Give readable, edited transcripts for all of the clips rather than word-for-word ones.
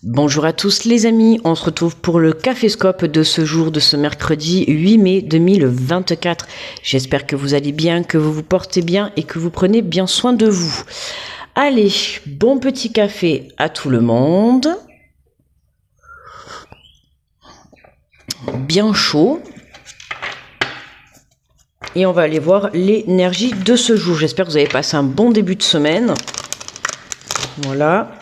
Bonjour à tous les amis, on se retrouve pour le Caféscope de ce jour, de ce mercredi 8 mai 2024. J'espère que vous allez bien, que vous vous portez bien et que vous prenez bien soin de vous. Allez, bon petit café à tout le monde. Bien chaud. Et on va aller voir l'énergie de ce jour. J'espère que vous avez passé un bon début de semaine. Voilà.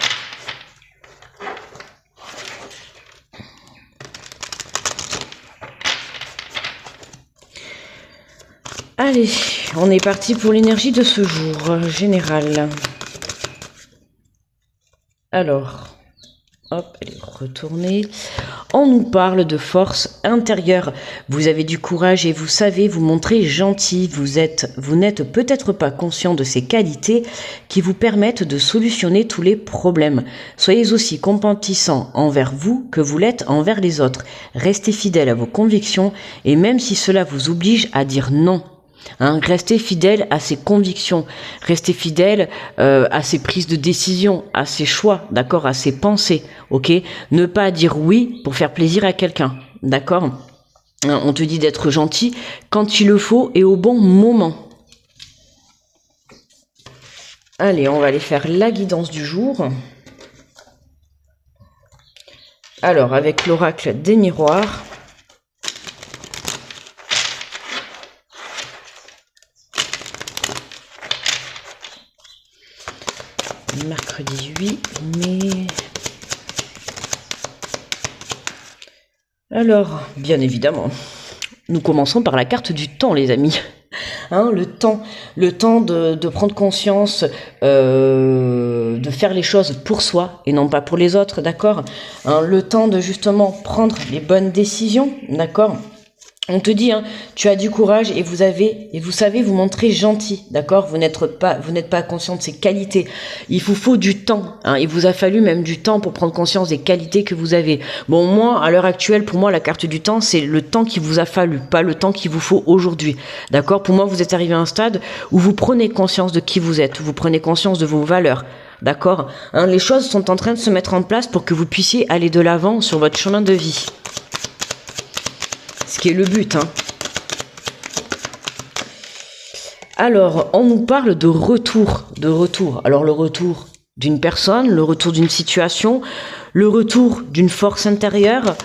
Allez, on est parti pour l'énergie de ce jour général. Alors, hop, elle est retournée. On nous parle de force intérieure. Vous avez du courage et vous savez vous montrer gentil. Vous n'êtes peut-être pas conscient de ces qualités qui vous permettent de solutionner tous les problèmes. Soyez aussi compatissant envers vous que vous l'êtes envers les autres. Restez fidèle à vos convictions et même si cela vous oblige à dire non. Restez fidèle à ses convictions, restez fidèle à ses prises de décision, à ses choix, d'accord, à ses pensées, ok. Ne pas dire oui pour faire plaisir à quelqu'un, d'accord. On te dit d'être gentil quand il le faut et au bon moment. Allez, on va aller faire la guidance du jour. Alors, avec l'oracle des miroirs. Mercredi 8 mai. Alors, bien évidemment, nous commençons par la carte du temps, les amis. Le temps de prendre conscience, de faire les choses pour soi et non pas pour les autres, d'accord. Le temps de justement prendre les bonnes décisions, d'accord. On te dit, tu as du courage et vous savez vous montrer gentil, d'accord. Vous n'êtes pas conscient de ces qualités. Il vous faut du temps, il vous a fallu même du temps pour prendre conscience des qualités que vous avez. Bon, moi, à l'heure actuelle, pour moi, la carte du temps, c'est le temps qu'il vous a fallu, pas le temps qu'il vous faut aujourd'hui, d'accord. Pour moi, vous êtes arrivé à un stade où vous prenez conscience de qui vous êtes, vous prenez conscience de vos valeurs, d'accord. Les choses sont en train de se mettre en place pour que vous puissiez aller de l'avant sur votre chemin de vie. Ce qui est le but, Alors, on nous parle de retour. Alors, le retour d'une personne, le retour d'une situation, le retour d'une force intérieure.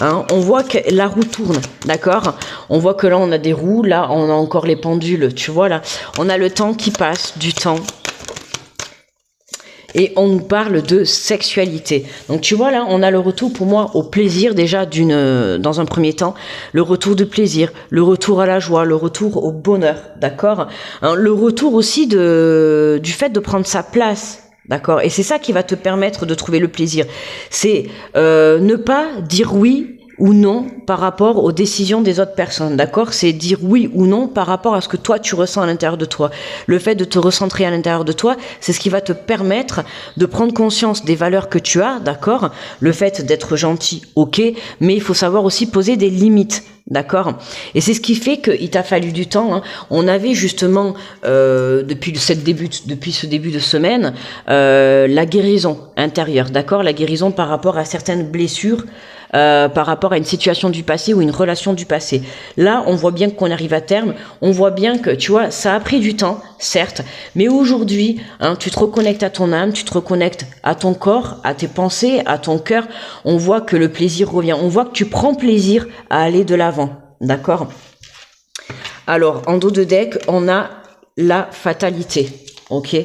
On voit que la roue tourne, d'accord. On voit que là, on a des roues, là, on a encore les pendules, tu vois, là. On a le temps qui passe, du temps. Et on nous parle de sexualité. Donc tu vois là, on a le retour pour moi au plaisir déjà dans un premier temps, le retour de plaisir, le retour à la joie, le retour au bonheur, d'accord. Le retour aussi du fait de prendre sa place. D'accord. Et c'est ça qui va te permettre de trouver le plaisir. C'est ne pas dire oui ou non par rapport aux décisions des autres personnes, d'accord. C'est dire oui ou non par rapport à ce que toi tu ressens à l'intérieur de toi. Le fait de te recentrer à l'intérieur de toi, c'est ce qui va te permettre de prendre conscience des valeurs que tu as, d'accord. Le fait d'être gentil, ok, mais il faut savoir aussi poser des limites. D'accord. Et c'est ce qui fait qu'il t'a fallu du temps. On avait justement depuis ce début de semaine la guérison intérieure, d'accord, la guérison par rapport à certaines blessures, par rapport à une situation du passé ou une relation du passé. Là, on voit bien qu'on arrive à terme. On voit bien que, tu vois, ça a pris du temps, certes, mais aujourd'hui, tu te reconnectes à ton âme, tu te reconnectes à ton corps, à tes pensées, à ton cœur. On voit que le plaisir revient. On voit que tu prends plaisir à aller de l'avant, d'accord. Alors, en dos de deck, on a la fatalité, ok.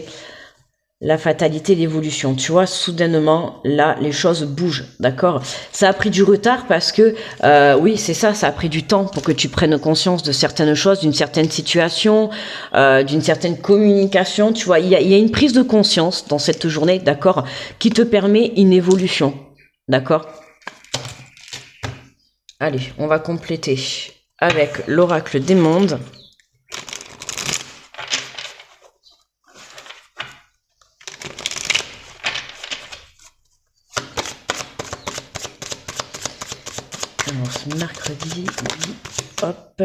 La fatalité, l'évolution. Tu vois, soudainement, là, les choses bougent, d'accord. Ça a pris du retard parce que, oui, c'est ça, ça a pris du temps pour que tu prennes conscience de certaines choses, d'une certaine situation, d'une certaine communication. Tu vois, il y a une prise de conscience dans cette journée, d'accord, qui te permet une évolution, d'accord. Allez, on va compléter avec l'oracle des mondes. Alors, ce mercredi, hop.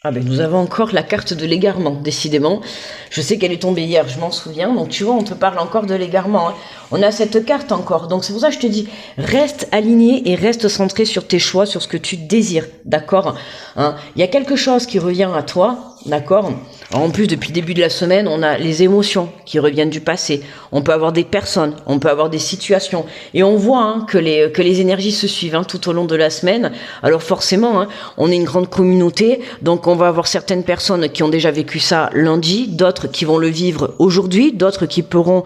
Ah ben nous avons encore la carte de l'égarement, décidément. Je sais qu'elle est tombée hier, je m'en souviens. Donc tu vois, on te parle encore de l'égarement. Hein. On a cette carte encore. Donc c'est pour ça que je te dis, reste aligné et reste centré sur tes choix, sur ce que tu désires. D'accord, hein. Il y a quelque chose qui revient à toi, d'accord. En plus, depuis le début de la semaine, on a les émotions qui reviennent du passé. On peut avoir des personnes, on peut avoir des situations. Et on voit hein, que les énergies se suivent hein, tout au long de la semaine. Alors forcément, hein, on est une grande communauté. Donc on va avoir certaines personnes qui ont déjà vécu ça lundi, d'autres qui vont le vivre aujourd'hui, d'autres qui pourront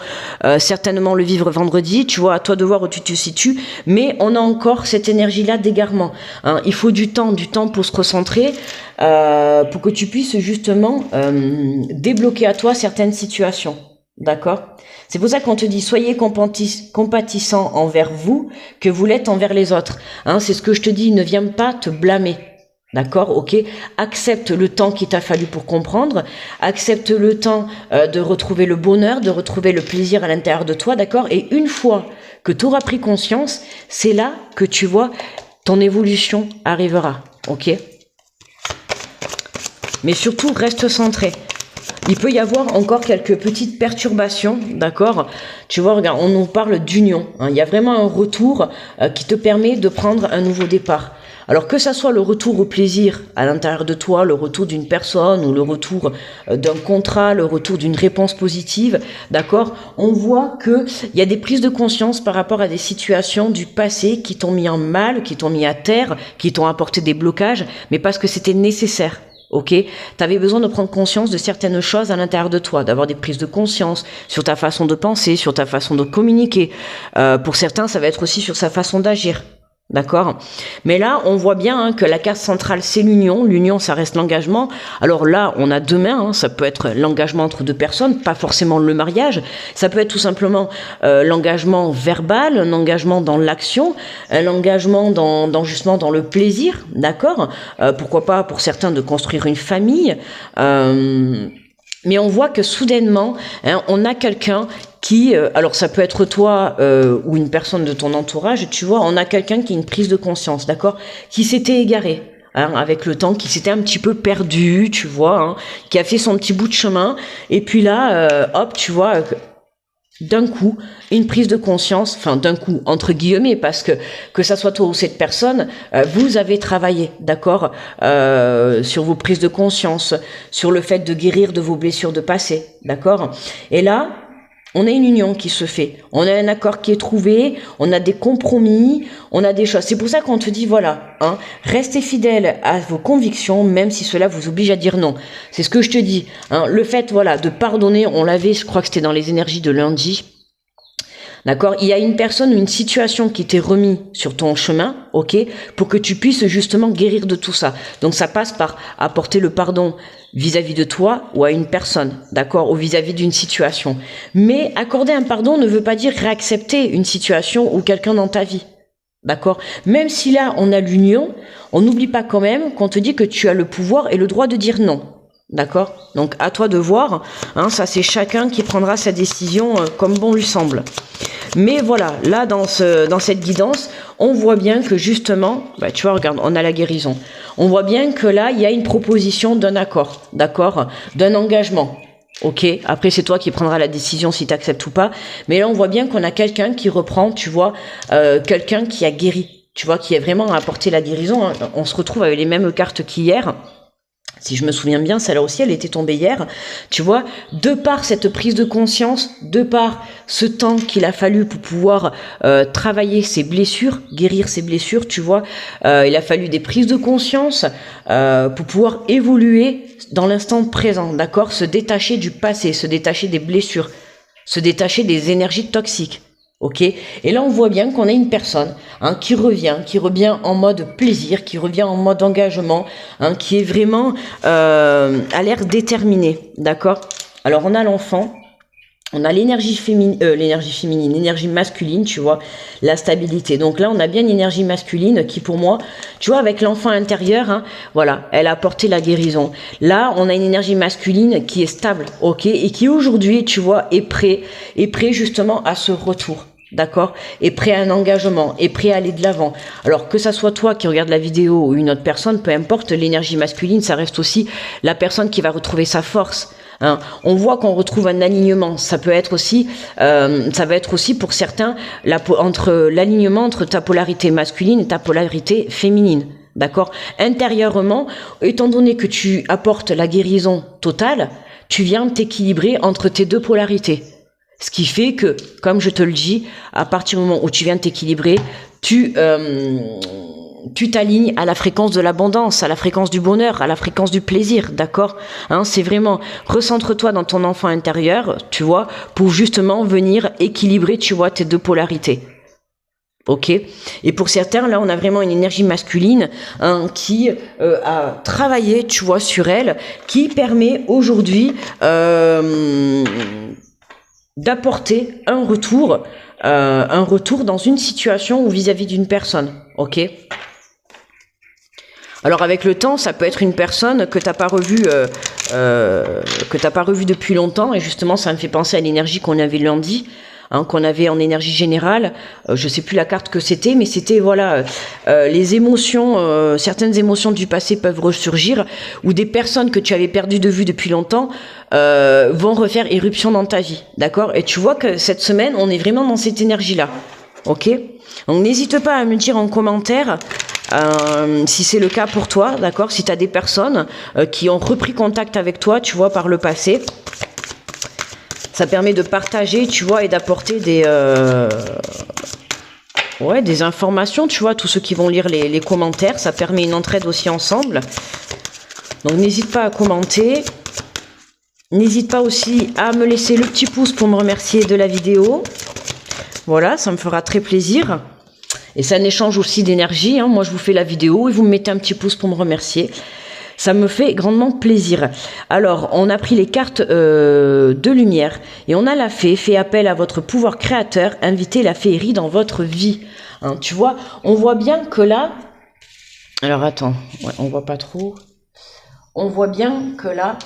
certainement le vivre vendredi. Tu vois, à toi de voir où tu te situes. Mais on a encore cette énergie-là d'égarement. Hein. Il faut du temps pour se recentrer. Pour que tu puisses justement débloquer à toi certaines situations. D'accord? C'est pour ça qu'on te dit, soyez compatissants envers vous que vous l'êtes envers les autres. Hein, c'est ce que je te dis, ne viens pas te blâmer. D'accord? Ok? Accepte le temps qu'il t'a fallu pour comprendre. Accepte le temps de retrouver le bonheur, de retrouver le plaisir à l'intérieur de toi. D'accord? Et une fois que tu auras pris conscience, c'est là que tu vois ton évolution arrivera. Ok? Mais surtout, reste centré. Il peut y avoir encore quelques petites perturbations, d'accord? Tu vois, regarde, on nous parle d'union. Hein. Il y a vraiment un retour qui te permet de prendre un nouveau départ. Alors que ça soit le retour au plaisir à l'intérieur de toi, le retour d'une personne ou le retour d'un contrat, le retour d'une réponse positive, d'accord? On voit que il y a des prises de conscience par rapport à des situations du passé qui t'ont mis en mal, qui t'ont mis à terre, qui t'ont apporté des blocages, mais parce que c'était nécessaire. Ok, t'avais besoin de prendre conscience de certaines choses à l'intérieur de toi, d'avoir des prises de conscience sur ta façon de penser, sur ta façon de communiquer. Pour certains, ça va être aussi sur sa façon d'agir. D'accord? Mais là, on voit bien hein, que la carte centrale, c'est l'union. L'union, ça reste l'engagement. Alors là, on a deux mains. Hein, ça peut être l'engagement entre deux personnes, pas forcément le mariage. Ça peut être tout simplement l'engagement verbal, un engagement dans l'action, un engagement justement dans le plaisir. D'accord? Pourquoi pas pour certains de construire une famille. Mais on voit que soudainement, hein, on a quelqu'un qui, alors ça peut être toi ou une personne de ton entourage, tu vois, on a quelqu'un qui a une prise de conscience, d'accord, qui s'était égaré. Hein, avec le temps, qui s'était un petit peu perdu, tu vois, hein, qui a fait son petit bout de chemin, et puis là, hop, tu vois, d'un coup, une prise de conscience, enfin d'un coup, entre guillemets, parce que ça soit toi ou cette personne, vous avez travaillé, d'accord, sur vos prises de conscience, sur le fait de guérir de vos blessures de passé, d'accord. Et là, on a une union qui se fait, on a un accord qui est trouvé, on a des compromis, on a des choses. C'est pour ça qu'on te dit, voilà, hein, restez fidèles à vos convictions, même si cela vous oblige à dire non. C'est ce que je te dis. Hein, le fait, voilà, de pardonner, on l'avait, je crois que c'était dans les énergies de lundi. D'accord? Il y a une personne ou une situation qui t'est remis sur ton chemin, ok, pour que tu puisses justement guérir de tout ça. Donc ça passe par apporter le pardon vis-à-vis de toi ou à une personne, d'accord, ou vis-à-vis d'une situation. Mais accorder un pardon ne veut pas dire réaccepter une situation ou quelqu'un dans ta vie. D'accord? Même si là on a l'union, on n'oublie pas quand même qu'on te dit que tu as le pouvoir et le droit de dire non. D'accord? Donc à toi de voir, hein, ça c'est chacun qui prendra sa décision comme bon lui semble. Mais voilà, là dans cette guidance, on voit bien que justement, bah, tu vois, regarde, on a la guérison. On voit bien que là, il y a une proposition d'un accord, d'accord, d'un engagement. Ok, après c'est toi qui prendras la décision si tu acceptes ou pas. Mais là, on voit bien qu'on a quelqu'un qui reprend, tu vois, quelqu'un qui a guéri, tu vois, qui a vraiment apporté la guérison. Hein. On se retrouve avec les mêmes cartes qu'hier. Si je me souviens bien, celle-là aussi, elle était tombée hier. Tu vois, de par cette prise de conscience, de par ce temps qu'il a fallu pour pouvoir travailler ses blessures, guérir ses blessures, tu vois, il a fallu des prises de conscience pour pouvoir évoluer dans l'instant présent, d'accord? Se détacher du passé, se détacher des blessures, se détacher des énergies toxiques. Ok, et là on voit bien qu'on a une personne hein, qui revient en mode plaisir, qui revient en mode engagement, hein, qui est vraiment à l'air déterminé, d'accord. Alors on a l'enfant, on a l'énergie féminine, l'énergie masculine, tu vois, la stabilité. Donc là on a bien une énergie masculine qui pour moi, tu vois, avec l'enfant intérieur, hein, voilà, elle a apporté la guérison. Là on a une énergie masculine qui est stable, ok, et qui aujourd'hui, tu vois, est prêt justement à ce retour. d'accord, est prêt à un engagement, est prêt à aller de l'avant. Alors que ça soit toi qui regarde la vidéo ou une autre personne, peu importe, l'énergie masculine, ça reste aussi la personne qui va retrouver sa force. Hein. On voit qu'on retrouve un alignement. Ça peut être aussi, ça va être aussi pour certains l'alignement entre ta polarité masculine et ta polarité féminine. D'accord? Intérieurement, étant donné que tu apportes la guérison totale, tu viens t'équilibrer entre tes deux polarités. Ce qui fait que, comme je te le dis, à partir du moment où tu viens t'équilibrer, tu t'alignes à la fréquence de l'abondance, à la fréquence du bonheur, à la fréquence du plaisir, d'accord, hein, c'est vraiment, recentre-toi dans ton enfant intérieur, tu vois, pour justement venir équilibrer, tu vois, tes deux polarités. Ok. Et pour certains, là, on a vraiment une énergie masculine qui a travaillé, tu vois, sur elle, qui permet aujourd'hui d'apporter un retour dans une situation ou vis-à-vis d'une personne. Ok. Alors avec le temps, ça peut être une personne que t'as pas revue depuis longtemps, et justement, ça me fait penser à l'énergie qu'on avait lundi. Qu'on avait en énergie générale, je sais plus la carte que c'était, mais c'était voilà, les émotions, certaines émotions du passé peuvent ressurgir, ou des personnes que tu avais perdues de vue depuis longtemps vont refaire éruption dans ta vie, d'accord? Et tu vois que cette semaine, on est vraiment dans cette énergie-là, ok? Donc n'hésite pas à me dire en commentaire si c'est le cas pour toi, d'accord? Si tu as des personnes qui ont repris contact avec toi, tu vois, par le passé. Ça permet de partager, tu vois, et d'apporter des informations, tu vois, tous ceux qui vont lire les commentaires. Ça permet une entraide aussi ensemble. Donc, n'hésite pas à commenter. N'hésite pas aussi à me laisser le petit pouce pour me remercier de la vidéo. Voilà, ça me fera très plaisir. Et c'est un échange aussi d'énergie. Hein. Moi, je vous fais la vidéo et vous me mettez un petit pouce pour me remercier. Ça me fait grandement plaisir. Alors, on a pris les cartes de lumière et on a la fée. Fait appel à votre pouvoir créateur. Invitez la féerie dans votre vie. Hein, tu vois, on voit bien que là... Alors, attends. Ouais, on voit pas trop. On voit bien que là...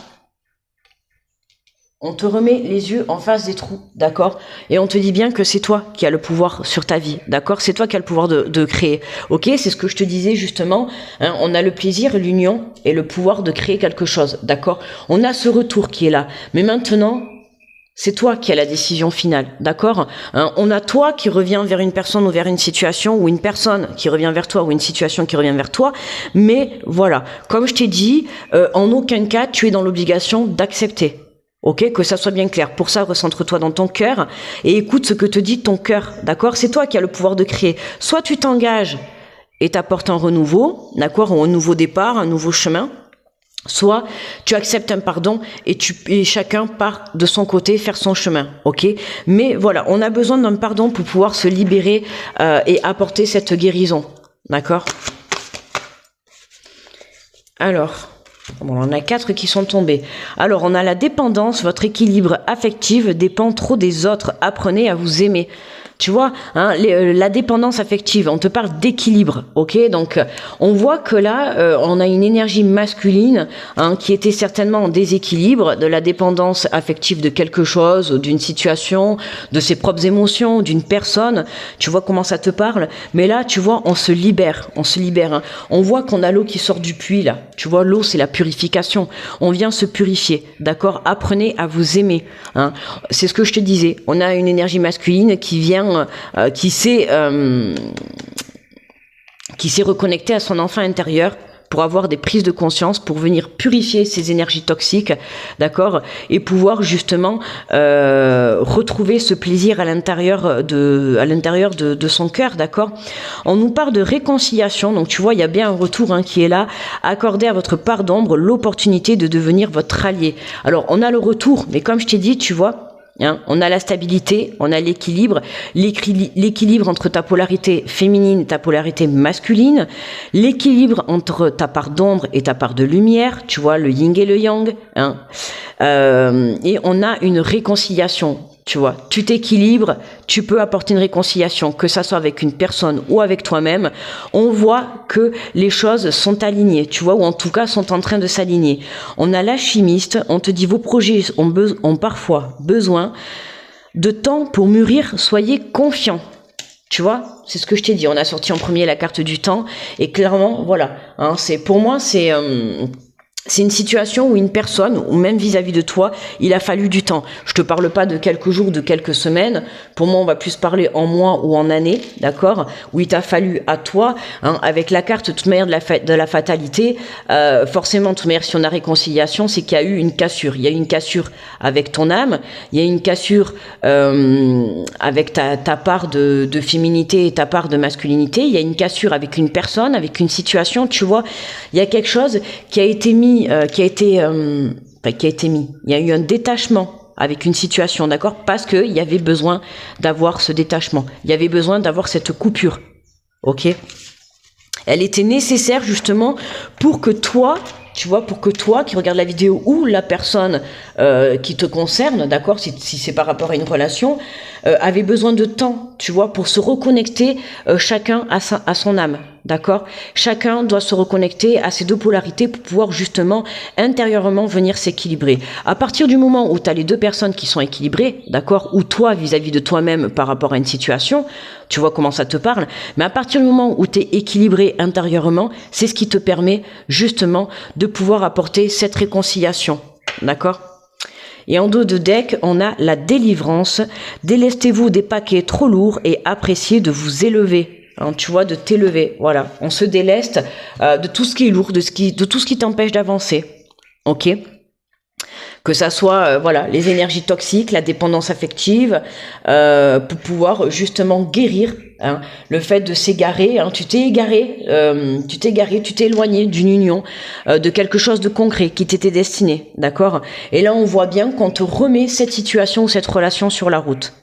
On te remet les yeux en face des trous, d'accord? Et on te dit bien que c'est toi qui as le pouvoir sur ta vie, d'accord? C'est toi qui as le pouvoir de créer, ok? C'est ce que je te disais justement, hein, on a le plaisir, l'union et le pouvoir de créer quelque chose, d'accord? On a ce retour qui est là, mais maintenant, c'est toi qui as la décision finale, d'accord? Hein, on a toi qui revient vers une personne ou vers une situation, ou une personne qui revient vers toi, ou une situation qui revient vers toi, mais voilà, comme je t'ai dit, en aucun cas tu es dans l'obligation d'accepter. Ok, que ça soit bien clair. Pour ça, recentre-toi dans ton cœur et écoute ce que te dit ton cœur, d'accord? C'est toi qui as le pouvoir de créer. Soit tu t'engages et t'apportes un renouveau, d'accord, ou un nouveau départ, un nouveau chemin. Soit tu acceptes un pardon et chacun part de son côté faire son chemin, ok? Mais voilà, on a besoin d'un pardon pour pouvoir se libérer et apporter cette guérison, d'accord? Alors... Bon, on a 4 qui sont tombés. Alors, on a la dépendance. Votre équilibre affectif dépend trop des autres. Apprenez à vous aimer. Tu vois, hein, la dépendance affective, on te parle d'équilibre, ok? Donc, on voit que là, on a une énergie masculine qui était certainement en déséquilibre, de la dépendance affective de quelque chose, d'une situation, de ses propres émotions, d'une personne. Tu vois comment ça te parle? Mais là, tu vois, on se libère. Hein. On voit qu'on a l'eau qui sort du puits, là. Tu vois, l'eau, c'est la purification. On vient se purifier, d'accord? Apprenez à vous aimer. Hein. C'est ce que je te disais. On a une énergie masculine qui vient qui s'est reconnecté à son enfant intérieur pour avoir des prises de conscience, pour venir purifier ces énergies toxiques, d'accord, et pouvoir justement retrouver ce plaisir à l'intérieur de son cœur, d'accord. On nous parle de réconciliation, donc tu vois, il y a bien un retour qui est là. Accordez à votre part d'ombre l'opportunité de devenir votre allié. Alors, on a le retour, mais comme je t'ai dit, tu vois, hein, on a la stabilité, on a l'équilibre entre ta polarité féminine et ta polarité masculine, l'équilibre entre ta part d'ombre et ta part de lumière, tu vois, le yin et le yang, hein, et on a une réconciliation. Tu vois, tu t'équilibres, tu peux apporter une réconciliation, que ça soit avec une personne ou avec toi-même. On voit que les choses sont alignées, tu vois, ou en tout cas sont en train de s'aligner. On a l'alchimiste, on te dit vos projets ont parfois besoin de temps pour mûrir, soyez confiants. Tu vois, c'est ce que je t'ai dit. On a sorti en premier la carte du temps et clairement, voilà. Hein, pour moi, c'est une situation où une personne, ou même vis-à-vis de toi, il a fallu du temps. Je te parle pas de quelques jours, de quelques semaines. Pour moi, on va plus parler en mois ou en années, d'accord? Où il t'a fallu à toi, hein, avec la carte, de toute manière, de la fatalité, forcément, de toute manière, si on a réconciliation, c'est qu'il y a eu une cassure. Il y a eu une cassure avec ton âme, il y a eu une cassure avec ta part de féminité et ta part de masculinité, il y a une cassure avec une personne, avec une situation, tu vois. Il y a quelque chose qui a été mis il y a eu un détachement avec une situation, d'accord? Parce que il y avait besoin d'avoir ce détachement. Il y avait besoin d'avoir cette coupure. OK? Elle était nécessaire justement pour que toi, tu vois, pour que toi qui regardes la vidéo ou la personne qui te concerne, d'accord, si c'est par rapport à une relation, avait besoin de temps, tu vois, pour se reconnecter chacun à son âme, d'accord. Chacun doit se reconnecter à ces deux polarités pour pouvoir justement intérieurement venir s'équilibrer. À partir du moment où tu as les deux personnes qui sont équilibrées, d'accord, ou toi vis-à-vis de toi-même par rapport à une situation, tu vois comment ça te parle, mais à partir du moment où tu es équilibré intérieurement, c'est ce qui te permet justement de pouvoir apporter cette réconciliation, d'accord. Et en dos de deck, on a la délivrance. Délestez-vous des paquets trop lourds et appréciez de vous élever. Hein, tu vois, de t'élever. Voilà, on se déleste de tout ce qui est lourd, de tout ce qui t'empêche d'avancer. Ok ? Que ça soit voilà, les énergies toxiques, la dépendance affective, pour pouvoir justement guérir, hein, le fait de s'égarer. Hein, tu t'es égaré, tu t'es éloigné d'une union, de quelque chose de concret qui t'était destiné, d'accord. Et là, on voit bien qu'on te remet cette situation ou cette relation sur la route.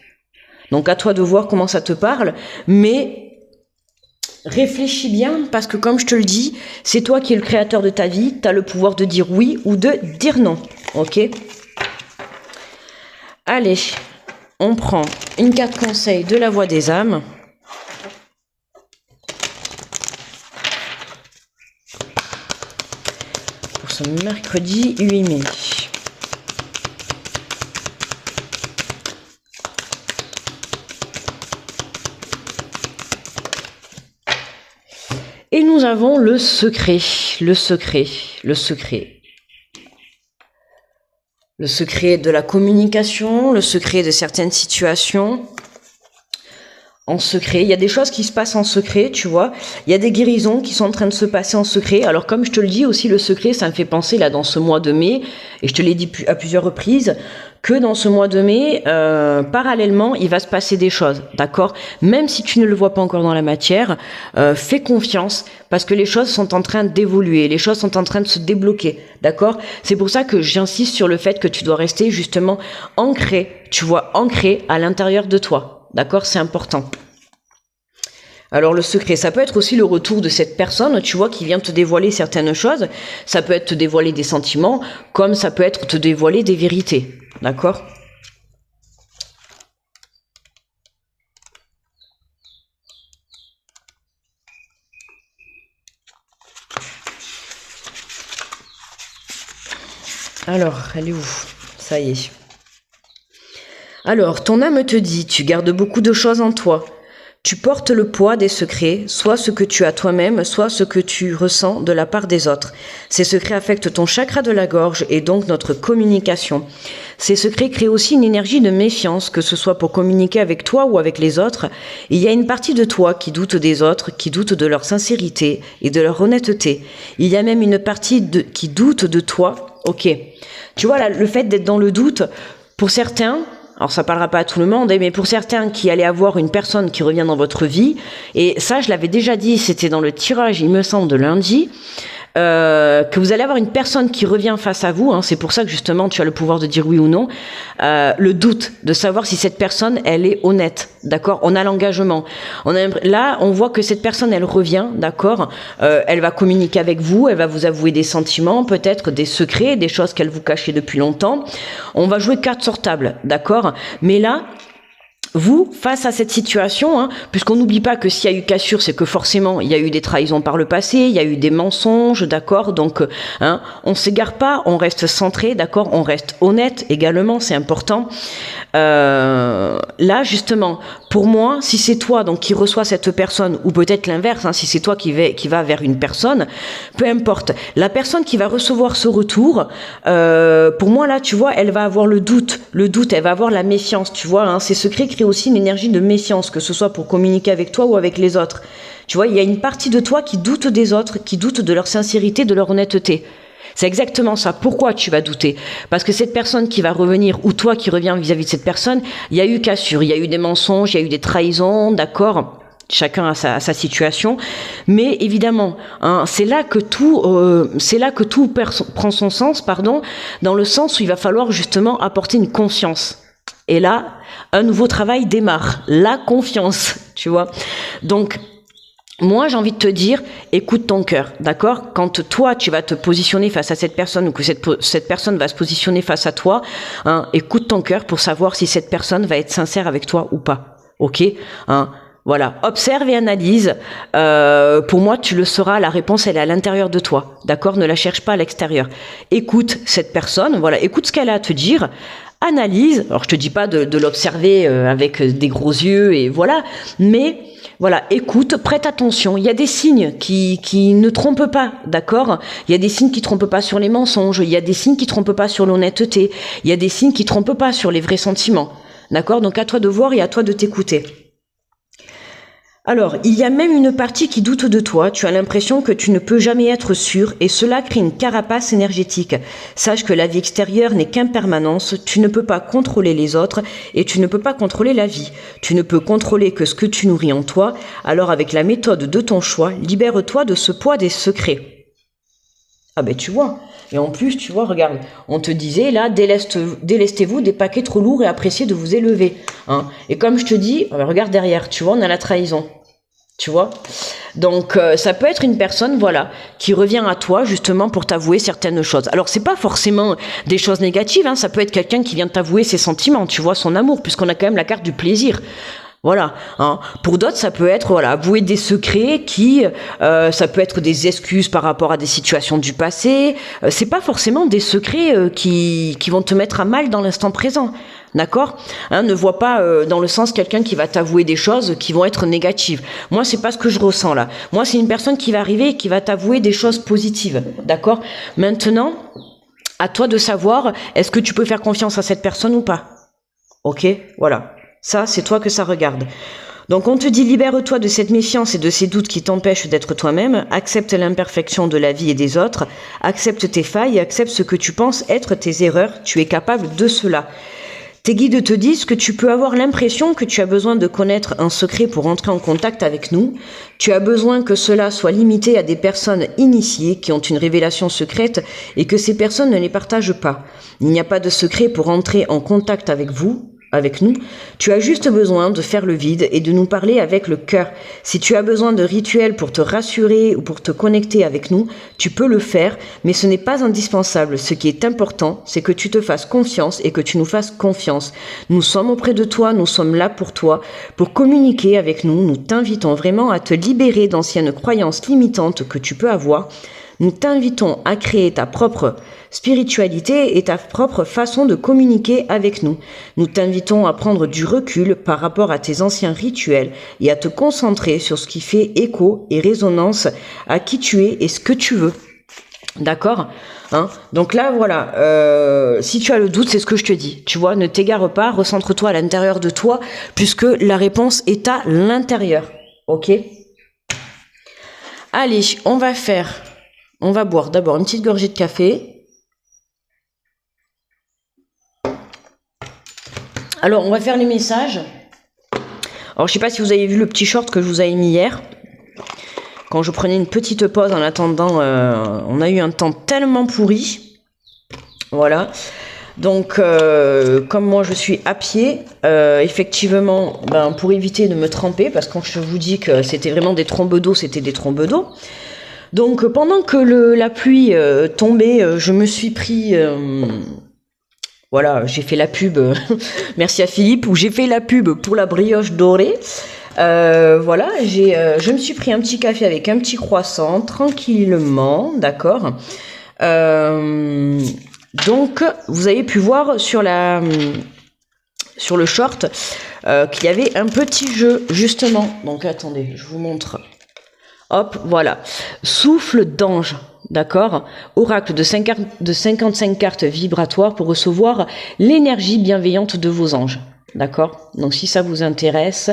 Donc à toi de voir comment ça te parle, mais réfléchis bien, parce que comme je te le dis, c'est toi qui es le créateur de ta vie, tu as le pouvoir de dire oui ou de dire non, ok? Allez, on prend une carte conseil de la voix des âmes. Pour ce mercredi 8 mai. Et nous avons le secret, le secret, le secret. Le secret de la communication, le secret de certaines situations. En secret, il y a des choses qui se passent en secret, tu vois. Il y a des guérisons qui sont en train de se passer en secret. Alors comme je te le dis aussi, le secret, ça me fait penser là dans ce mois de mai, et je te l'ai dit à plusieurs reprises, que dans ce mois de mai, parallèlement, il va se passer des choses, d'accord? Même si tu ne le vois pas encore dans la matière, fais confiance, parce que les choses sont en train d'évoluer, les choses sont en train de se débloquer, d'accord? C'est pour ça que j'insiste sur le fait que tu dois rester justement ancré, tu vois, ancré à l'intérieur de toi, d'accord? C'est important. Alors le secret, ça peut être aussi le retour de cette personne, tu vois, qui vient te dévoiler certaines choses. Ça peut être te dévoiler des sentiments, comme ça peut être te dévoiler des vérités. D'accord ? Alors, elle est où ? Ça y est. Alors, ton âme te dit, tu gardes beaucoup de choses en toi. Tu portes le poids des secrets, soit ce que tu as toi-même, soit ce que tu ressens de la part des autres. Ces secrets affectent ton chakra de la gorge et donc notre communication. Ces secrets créent aussi une énergie de méfiance, que ce soit pour communiquer avec toi ou avec les autres. Il y a une partie de toi qui doute des autres, qui doute de leur sincérité et de leur honnêteté. Il y a même une partie qui doute de toi. Ok. Tu vois, là, le fait d'être dans le doute, pour certains... Alors ça parlera pas à tout le monde, mais pour certains qui allaient avoir une personne qui revient dans votre vie, et ça je l'avais déjà dit, c'était dans le tirage il me semble de lundi, que vous allez avoir une personne qui revient face à vous, hein, c'est pour ça que justement tu as le pouvoir de dire oui ou non, le doute de savoir si cette personne elle est honnête, d'accord, on a l'engagement, là on voit que cette personne elle revient, d'accord, elle va communiquer avec vous, elle va vous avouer des sentiments, peut-être des secrets, des choses qu'elle vous cachait depuis longtemps, on va jouer carte sur table, d'accord, mais là vous, face à cette situation, hein, puisqu'on n'oublie pas que s'il y a eu cassure, c'est que forcément, il y a eu des trahisons par le passé, il y a eu des mensonges, d'accord? Donc, hein, on s'égare pas, on reste centré, d'accord? On reste honnête également, c'est important. Là, justement, pour moi, si c'est toi donc qui reçois cette personne, ou peut-être l'inverse, hein, si c'est toi qui va vers une personne, peu importe, la personne qui va recevoir ce retour, pour moi là, tu vois, elle va avoir le doute, elle va avoir la méfiance, tu vois, hein, ces secrets créent aussi une énergie de méfiance, que ce soit pour communiquer avec toi ou avec les autres. Tu vois, il y a une partie de toi qui doute des autres, qui doute de leur sincérité, de leur honnêteté. C'est exactement ça. Pourquoi tu vas douter? Parce que cette personne qui va revenir, ou toi qui reviens vis-à-vis de cette personne, il y a eu cassure, il y a eu des mensonges, il y a eu des trahisons, d'accord? Chacun a sa situation, mais évidemment, hein, c'est là que tout prend son sens, pardon, dans le sens où il va falloir justement apporter une confiance. Et là, un nouveau travail démarre, la confiance, tu vois. Donc, moi, j'ai envie de te dire, écoute ton cœur, d'accord? Quand toi, tu vas te positionner face à cette personne ou que cette personne va se positionner face à toi, hein, écoute ton cœur pour savoir si cette personne va être sincère avec toi ou pas, ok? Hein, voilà, observe et analyse. Pour moi, tu le sauras, la réponse, elle est à l'intérieur de toi, d'accord? Ne la cherche pas à l'extérieur. Écoute cette personne, voilà, écoute ce qu'elle a à te dire. Analyse, alors je te dis pas de l'observer avec des gros yeux et voilà, mais voilà, écoute, prête attention, il y a des signes qui ne trompent pas, d'accord? Il y a des signes qui trompent pas sur les mensonges, il y a des signes qui trompent pas sur l'honnêteté, il y a des signes qui trompent pas sur les vrais sentiments, d'accord? Donc à toi de voir et à toi de t'écouter. Alors, il y a même une partie qui doute de toi, tu as l'impression que tu ne peux jamais être sûr et cela crée une carapace énergétique. Sache que la vie extérieure n'est qu'impermanence, tu ne peux pas contrôler les autres et tu ne peux pas contrôler la vie. Tu ne peux contrôler que ce que tu nourris en toi, alors avec la méthode de ton choix, libère-toi de ce poids des secrets. Ah ben tu vois, et en plus tu vois, regarde, on te disait là, délestez-vous des paquets trop lourds et appréciez de vous élever. Hein. Et comme je te dis, regarde derrière, tu vois, on a la trahison. Tu vois, donc ça peut être une personne, voilà, qui revient à toi justement pour t'avouer certaines choses. Alors c'est pas forcément des choses négatives, hein, ça peut être quelqu'un qui vient t'avouer ses sentiments, tu vois, son amour, puisqu'on a quand même la carte du plaisir. Voilà. Hein. Pour d'autres, ça peut être voilà avouer des secrets qui, ça peut être des excuses par rapport à des situations du passé. C'est pas forcément des secrets qui vont te mettre à mal dans l'instant présent. D'accord, hein, ne vois pas dans le sens quelqu'un qui va t'avouer des choses qui vont être négatives. Moi, c'est pas ce que je ressens là. Moi, c'est une personne qui va arriver et qui va t'avouer des choses positives. D'accord. Maintenant, à toi de savoir, est-ce que tu peux faire confiance à cette personne ou pas? Ok, voilà. Ça, c'est toi que ça regarde. Donc on te dit libère-toi de cette méfiance et de ces doutes qui t'empêchent d'être toi-même, accepte l'imperfection de la vie et des autres, accepte tes failles, accepte ce que tu penses être tes erreurs, tu es capable de cela. Tes guides te disent que tu peux avoir l'impression que tu as besoin de connaître un secret pour entrer en contact avec nous. Tu as besoin que cela soit limité à des personnes initiées qui ont une révélation secrète et que ces personnes ne les partagent pas. Il n'y a pas de secret pour entrer en contact avec vous. Avec nous, tu as juste besoin de faire le vide et de nous parler avec le cœur. Si tu as besoin de rituels pour te rassurer ou pour te connecter avec nous, tu peux le faire, mais ce n'est pas indispensable. Ce qui est important, c'est que tu te fasses confiance et que tu nous fasses confiance. Nous sommes auprès de toi, nous sommes là pour toi. Pour communiquer avec nous, nous t'invitons vraiment à te libérer d'anciennes croyances limitantes que tu peux avoir. Nous t'invitons à créer ta propre spiritualité et ta propre façon de communiquer avec nous. Nous t'invitons à prendre du recul par rapport à tes anciens rituels et à te concentrer sur ce qui fait écho et résonance à qui tu es et ce que tu veux. D'accord, hein? Donc là, voilà, si tu as le doute, c'est ce que je te dis. Tu vois, ne t'égare pas, recentre-toi à l'intérieur de toi, puisque la réponse est à l'intérieur. Ok? Allez, on va boire d'abord une petite gorgée de café. Alors, on va faire les messages. Alors, je sais pas si vous avez vu le petit short que je vous avais mis hier. Quand je prenais une petite pause en attendant, on a eu un temps tellement pourri. Voilà. Donc, comme moi je suis à pied, effectivement, pour éviter de me tremper, parce que quand je vous dis que c'était vraiment des trombes d'eau, c'était des trombes d'eau. Donc, pendant que la pluie tombait, je me suis pris... Voilà, j'ai fait la pub, merci à Philippe, où j'ai fait la pub pour la brioche dorée. Voilà, je me suis pris un petit café avec un petit croissant, tranquillement, d'accord. Donc, vous avez pu voir sur le short qu'il y avait un petit jeu, justement. Donc, attendez, je vous montre. Hop, voilà. Souffle d'ange, d'accord. Oracle de 55 cartes vibratoires pour recevoir l'énergie bienveillante de vos anges, d'accord. Donc, si ça vous intéresse,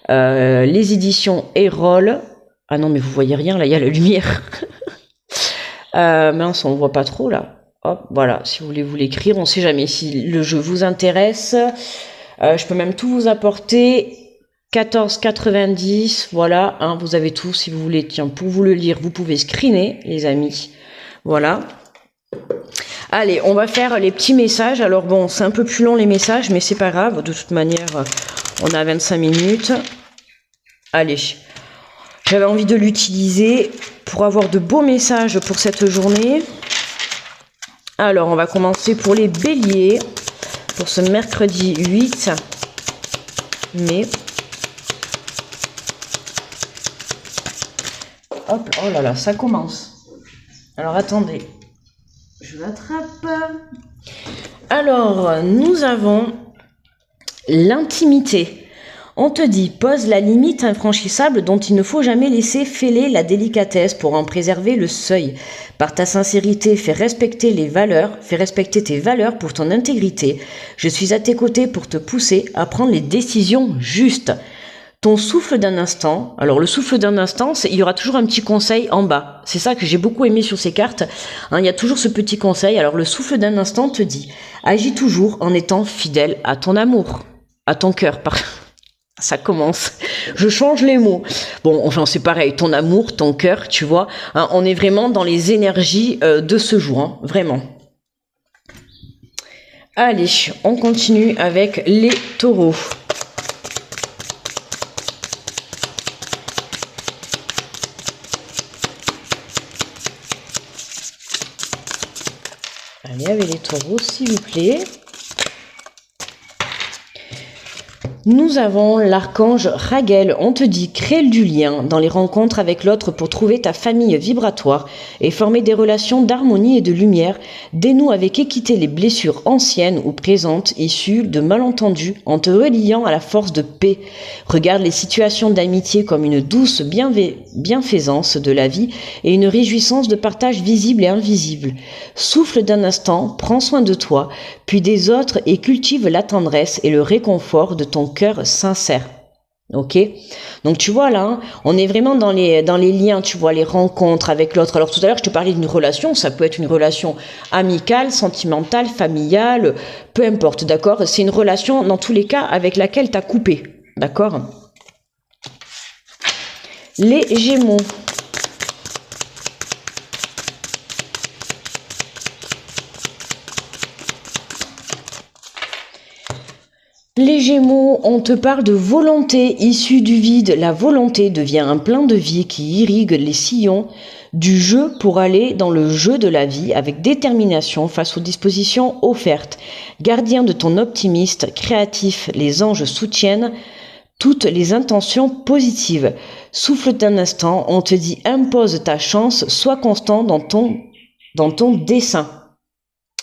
les éditions Erol. Ah non, mais vous voyez rien, là, il y a la lumière. Mince, on ne voit pas trop, là. Hop, voilà, si vous voulez vous l'écrire, on ne sait jamais si le jeu vous intéresse. Je peux même tout vous apporter. 14,90, voilà, hein, vous avez tout. Si vous voulez, tiens, pour vous le lire, vous pouvez screener, les amis. Voilà. Allez, on va faire les petits messages. Alors bon, c'est un peu plus long les messages, mais c'est pas grave. De toute manière, on a 25 minutes. Allez, j'avais envie de l'utiliser pour avoir de beaux messages pour cette journée. Alors, on va commencer pour les béliers, pour ce mercredi 8 mai. Hop, oh là là, ça commence. Alors, attendez, je l'attrape. Alors, nous avons l'intimité. On te dit, pose la limite infranchissable dont il ne faut jamais laisser fêler la délicatesse pour en préserver le seuil. Par ta sincérité, fais respecter tes valeurs pour ton intégrité. Je suis à tes côtés pour te pousser à prendre les décisions justes. Ton souffle d'un instant, alors le souffle d'un instant, il y aura toujours un petit conseil en bas. C'est ça que j'ai beaucoup aimé sur ces cartes. Il y a toujours ce petit conseil. Alors le souffle d'un instant te dit, agis toujours en étant fidèle à ton amour, à ton cœur. Ça commence. Je change les mots. Bon, enfin c'est pareil, ton amour, ton cœur, tu vois. On est vraiment dans les énergies de ce jour, vraiment. Allez, on continue avec les taureaux. Allez, avec les taureaux, s'il vous plaît. Nous avons l'archange Raguel. On te dit, crée du lien dans les rencontres avec l'autre pour trouver ta famille vibratoire et former des relations d'harmonie et de lumière. Dénoue avec équité les blessures anciennes ou présentes issues de malentendus en te reliant à la force de paix. Regarde les situations d'amitié comme une douce bienfaisance de la vie et une réjouissance de partage visible et invisible. Souffle d'un instant, prends soin de toi, puis des autres et cultive la tendresse et le réconfort de ton cœur sincère. Ok, donc tu vois là, on est vraiment dans les liens, tu vois, les rencontres avec l'autre. Alors tout à l'heure je te parlais d'une relation, ça peut être une relation amicale, sentimentale, familiale, peu importe, d'accord. C'est une relation dans tous les cas avec laquelle tu as coupé, d'accord. Les Gémeaux. Les Gémeaux, on te parle de volonté issue du vide. La volonté devient un plein de vie qui irrigue les sillons du jeu pour aller dans le jeu de la vie avec détermination face aux dispositions offertes. Gardien de ton optimiste créatif, les anges soutiennent toutes les intentions positives. Souffle d'un instant, on te dit impose ta chance, sois constant dans ton dessein.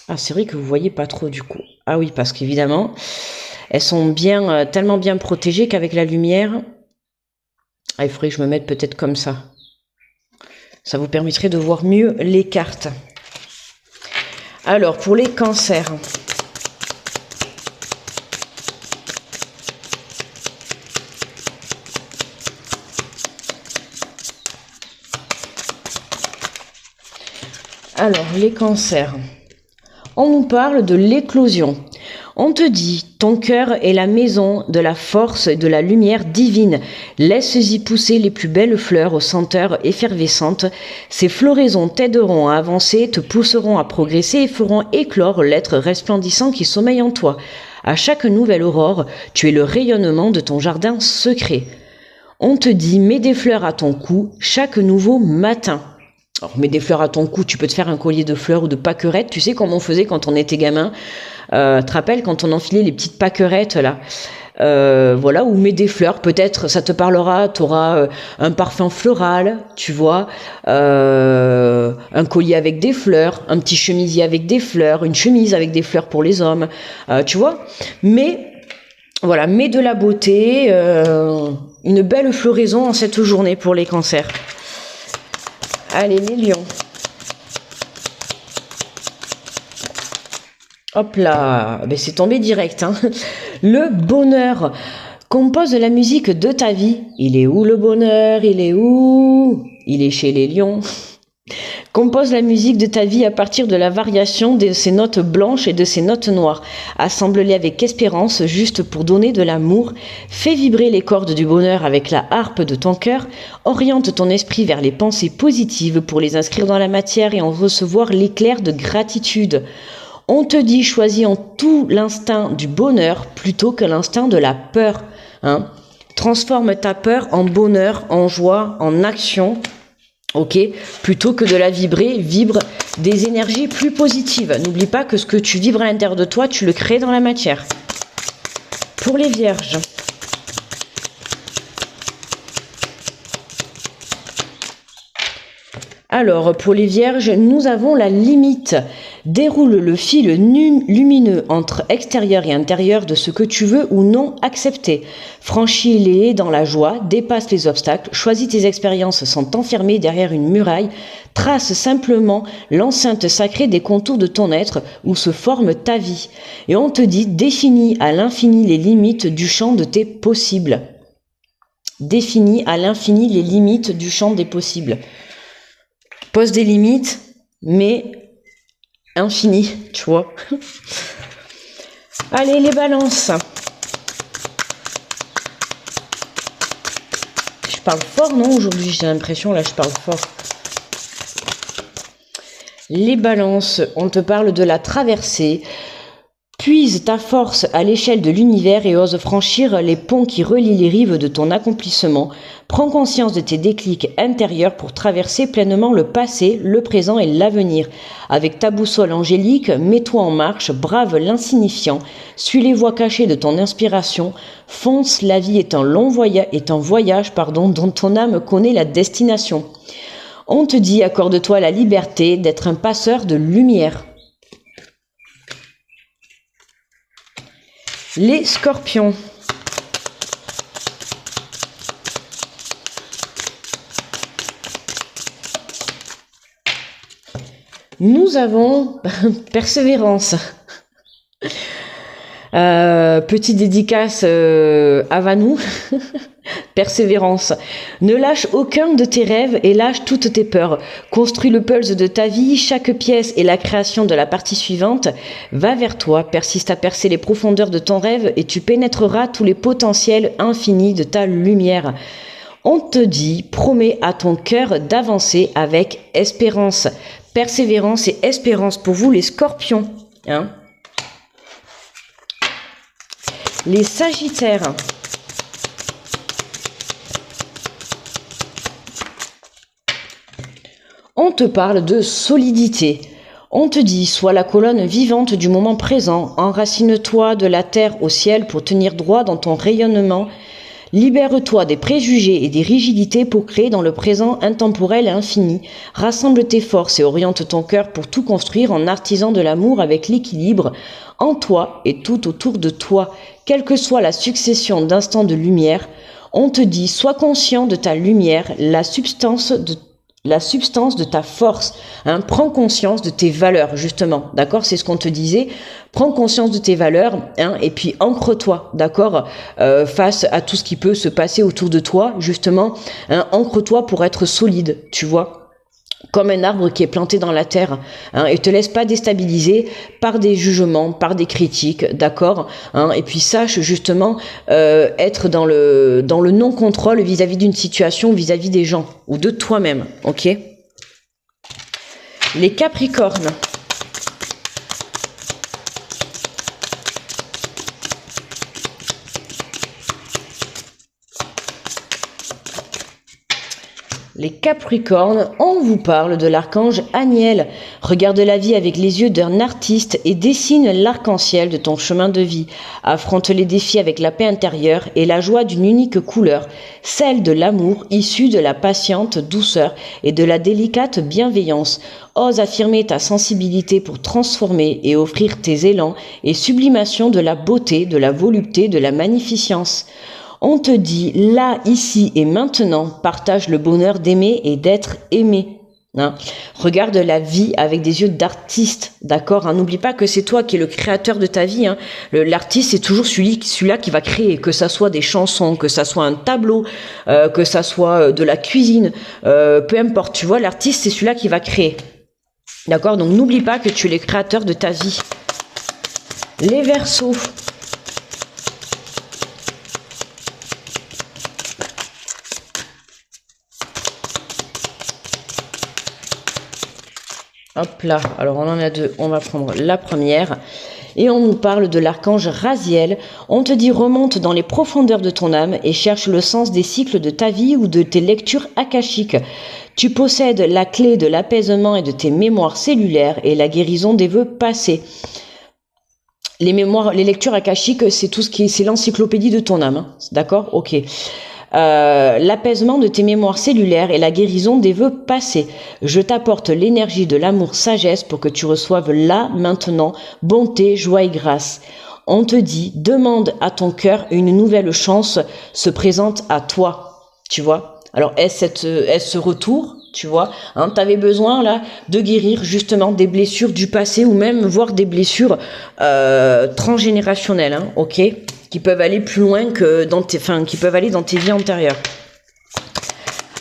Ah, c'est vrai que vous voyez pas trop du coup. Ah oui, parce qu'évidemment, elles sont tellement bien protégées qu'avec la lumière, il faudrait que je me mette peut-être comme ça. Ça vous permettrait de voir mieux les cartes. Alors, pour les cancers. Alors, les cancers. On nous parle de l'éclosion. On te dit, ton cœur est la maison de la force et de la lumière divine. Laisse-y pousser les plus belles fleurs aux senteurs effervescentes. Ces floraisons t'aideront à avancer, te pousseront à progresser et feront éclore l'être resplendissant qui sommeille en toi. À chaque nouvelle aurore, tu es le rayonnement de ton jardin secret. On te dit, mets des fleurs à ton cou chaque nouveau matin. Alors, mets des fleurs à ton cou, tu peux te faire un collier de fleurs ou de pâquerettes. Tu sais comme on faisait quand on était gamin. Tu te rappelles quand on enfilait les petites pâquerettes là, voilà, ou mets des fleurs, peut-être ça te parlera, tu auras un parfum floral, tu vois, un collier avec des fleurs, un petit chemisier avec des fleurs, une chemise avec des fleurs pour les hommes, tu vois. Mais voilà, mets de la beauté, une belle floraison en cette journée pour les cancers. Allez les lions. Hop là, ben c'est tombé direct. Hein. Le bonheur. Compose la musique de ta vie. Il est où le bonheur? Il est où? Il est chez les lions. Compose la musique de ta vie à partir de la variation de ces notes blanches et de ces notes noires. Assemble-les avec espérance, juste pour donner de l'amour. Fais vibrer les cordes du bonheur avec la harpe de ton cœur. Oriente ton esprit vers les pensées positives pour les inscrire dans la matière et en recevoir l'éclair de gratitude. On te dit choisis en tout l'instinct du bonheur plutôt que l'instinct de la peur. Hein. Transforme ta peur en bonheur, en joie, en action. Ok, plutôt que de la vibrer, vibre des énergies plus positives. N'oublie pas que ce que tu vibres à l'intérieur de toi, tu le crées dans la matière. Pour les vierges. Alors, pour les vierges, nous avons la limite. Déroule le fil lumineux entre extérieur et intérieur de ce que tu veux ou non accepter. Franchis-les dans la joie, dépasse les obstacles, choisis tes expériences sans t'enfermer derrière une muraille, trace simplement l'enceinte sacrée des contours de ton être où se forme ta vie. Et on te dit, définis à l'infini les limites du champ de tes possibles. Définis à l'infini les limites du champ des possibles. Pose des limites, mais infinies, tu vois. Allez, les balances. Je parle fort, non, aujourd'hui, j'ai l'impression, là, je parle fort. Les balances, on te parle de la traversée. Puise ta force à l'échelle de l'univers et ose franchir les ponts qui relient les rives de ton accomplissement. Prends conscience de tes déclics intérieurs pour traverser pleinement le passé, le présent et l'avenir. Avec ta boussole angélique, mets-toi en marche, brave l'insignifiant, suis les voies cachées de ton inspiration, fonce, la vie est un voyage dont ton âme connaît la destination. On te dit, accorde-toi la liberté d'être un passeur de lumière. Les scorpions. Nous avons persévérance. Petite dédicace à Vanou. Persévérance. Ne lâche aucun de tes rêves et lâche toutes tes peurs. Construis le puzzle de ta vie, chaque pièce est la création de la partie suivante. Va vers toi, persiste à percer les profondeurs de ton rêve et tu pénétreras tous les potentiels infinis de ta lumière. On te dit, promets à ton cœur d'avancer avec espérance. Persévérance et espérance pour vous les scorpions. Hein? Les sagittaires. On te parle de solidité. On te dit, sois la colonne vivante du moment présent, enracine-toi de la terre au ciel pour tenir droit dans ton rayonnement. Libère-toi des préjugés et des rigidités pour créer dans le présent intemporel et infini. Rassemble tes forces et oriente ton cœur pour tout construire en artisan de l'amour avec l'équilibre en toi et tout autour de toi, quelle que soit la succession d'instants de lumière. On te dit, sois conscient de ta lumière, la substance de ta force, hein. Prends conscience de tes valeurs, justement, d'accord, c'est ce qu'on te disait, prends conscience de tes valeurs, hein, et puis ancre-toi, d'accord, face à tout ce qui peut se passer autour de toi, justement, hein, ancre-toi pour être solide, tu vois, comme un arbre qui est planté dans la terre, hein, et te laisse pas déstabiliser par des jugements, par des critiques, d'accord, hein, et puis sache justement être dans le non-contrôle vis-à-vis d'une situation, vis-à-vis des gens ou de toi-même, ok. Les Capricornes. Les Capricornes, on vous parle de l'archange Aniel. Regarde la vie avec les yeux d'un artiste et dessine l'arc-en-ciel de ton chemin de vie. Affronte les défis avec la paix intérieure et la joie d'une unique couleur, celle de l'amour issu de la patiente douceur et de la délicate bienveillance. Ose affirmer ta sensibilité pour transformer et offrir tes élans et sublimations de la beauté, de la volupté, de la magnificence. On te dit, là, ici et maintenant, partage le bonheur d'aimer et d'être aimé. Hein. Regarde la vie avec des yeux d'artiste, d'accord, hein. N'oublie pas que c'est toi qui es le créateur de ta vie. Hein. L'artiste, c'est toujours celui-là qui va créer, que ça soit des chansons, que ça soit un tableau, que ça soit de la cuisine, peu importe, tu vois, l'artiste, c'est celui-là qui va créer. D'accord, donc n'oublie pas que tu es le créateur de ta vie. Les Verseaux. Hop là, alors on en a deux, on va prendre la première. Et on nous parle de l'archange Raziel. On te dit remonte dans les profondeurs de ton âme et cherche le sens des cycles de ta vie ou de tes lectures akashiques. Tu possèdes la clé de l'apaisement et de tes mémoires cellulaires et la guérison des vœux passés. Les lectures akashiques, c'est tout ce qui est, c'est l'encyclopédie de ton âme, hein. D'accord? Ok. L'apaisement de tes mémoires cellulaires et la guérison des vœux passés. Je t'apporte l'énergie de l'amour sagesse pour que tu reçoives là, maintenant, bonté, joie et grâce. On te dit, demande à ton cœur, une nouvelle chance se présente à toi. Tu vois? Alors, est-ce ce retour? Tu vois, hein, tu avais besoin là de guérir justement des blessures du passé ou même voir des blessures transgénérationnelles, hein, ok, qui peuvent aller plus loin que dans qui peuvent aller dans tes vies antérieures.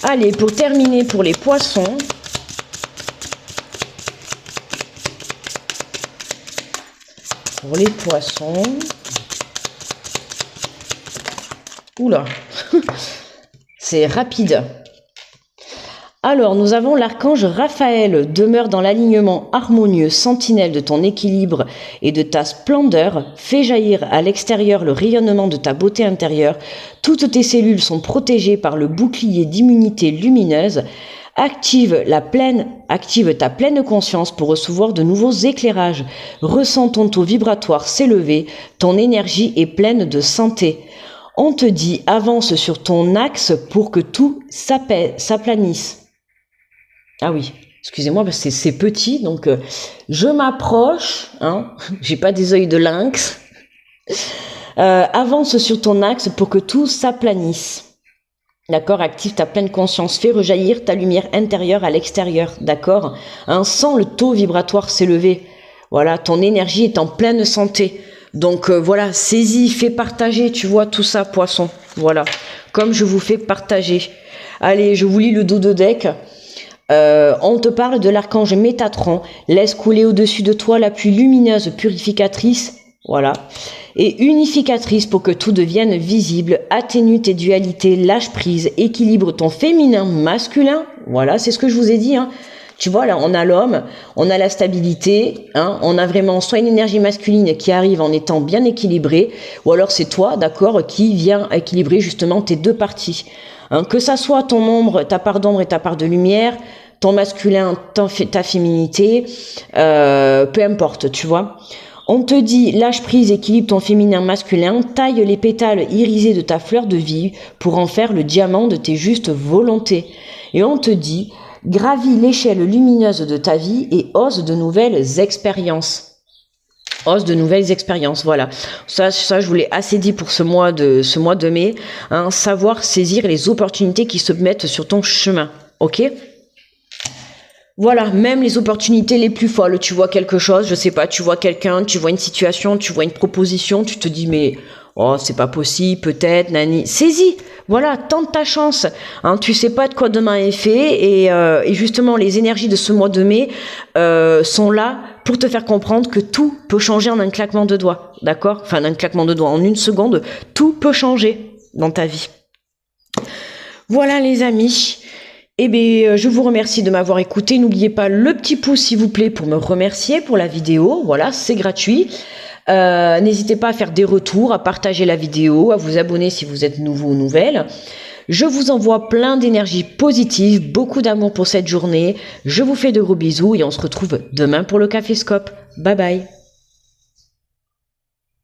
Allez, pour terminer pour les Poissons, oula, c'est rapide. Alors, nous avons l'archange Raphaël, demeure dans l'alignement harmonieux, sentinelle de ton équilibre et de ta splendeur, fais jaillir à l'extérieur le rayonnement de ta beauté intérieure, toutes tes cellules sont protégées par le bouclier d'immunité lumineuse, active ta pleine conscience pour recevoir de nouveaux éclairages, ressens ton taux vibratoire s'élever, ton énergie est pleine de santé. On te dit, avance sur ton axe pour que tout s'aplanisse. Ah oui, excusez-moi, parce que c'est petit, donc je m'approche, hein, j'ai pas des yeux de lynx. Avance sur ton axe pour que tout s'aplanisse. D'accord, active ta pleine conscience, fais rejaillir ta lumière intérieure à l'extérieur, d'accord, hein, sens le taux vibratoire s'élever. Voilà, ton énergie est en pleine santé. Donc voilà, saisis, fais partager, tu vois, tout ça, Poisson. Voilà, comme je vous fais partager. Allez, je vous lis le dos de deck. On te parle de l'archange Métatron, laisse couler au-dessus de toi la pluie lumineuse purificatrice, voilà, et unificatrice pour que tout devienne visible, atténue tes dualités, lâche prise, équilibre ton féminin masculin, voilà, c'est ce que je vous ai dit, hein. Tu vois, là, on a l'homme, on a la stabilité, hein, on a vraiment soit une énergie masculine qui arrive en étant bien équilibrée, ou alors c'est toi, d'accord, qui vient équilibrer justement tes deux parties. Hein, que ça soit ton ombre, ta part d'ombre et ta part de lumière, ton masculin, ta féminité, peu importe, tu vois. On te dit, lâche prise, équilibre ton féminin masculin, taille les pétales irisés de ta fleur de vie pour en faire le diamant de tes justes volontés. Et on te dit, gravis l'échelle lumineuse de ta vie et ose de nouvelles expériences. Ose de nouvelles expériences, voilà. Ça, je vous l'ai assez dit pour ce mois de mai. Hein, savoir saisir les opportunités qui se mettent sur ton chemin, ok ? Voilà, même les opportunités les plus folles, tu vois quelque chose, je sais pas, tu vois quelqu'un, tu vois une situation, tu vois une proposition, tu te dis mais oh c'est pas possible, peut-être, nani, saisis, voilà, tente ta chance, hein, tu sais pas de quoi demain est fait et justement les énergies de ce mois de mai sont là pour te faire comprendre que tout peut changer en un claquement de doigts, d'accord ? Enfin un claquement de doigts, en une seconde, tout peut changer dans ta vie. Voilà les amis. Eh bien, je vous remercie de m'avoir écouté. N'oubliez pas le petit pouce, s'il vous plaît, pour me remercier pour la vidéo. Voilà, c'est gratuit. N'hésitez pas à faire des retours, à partager la vidéo, à vous abonner si vous êtes nouveau ou nouvelle. Je vous envoie plein d'énergie positive, beaucoup d'amour pour cette journée. Je vous fais de gros bisous et on se retrouve demain pour le Caféscope. Bye bye.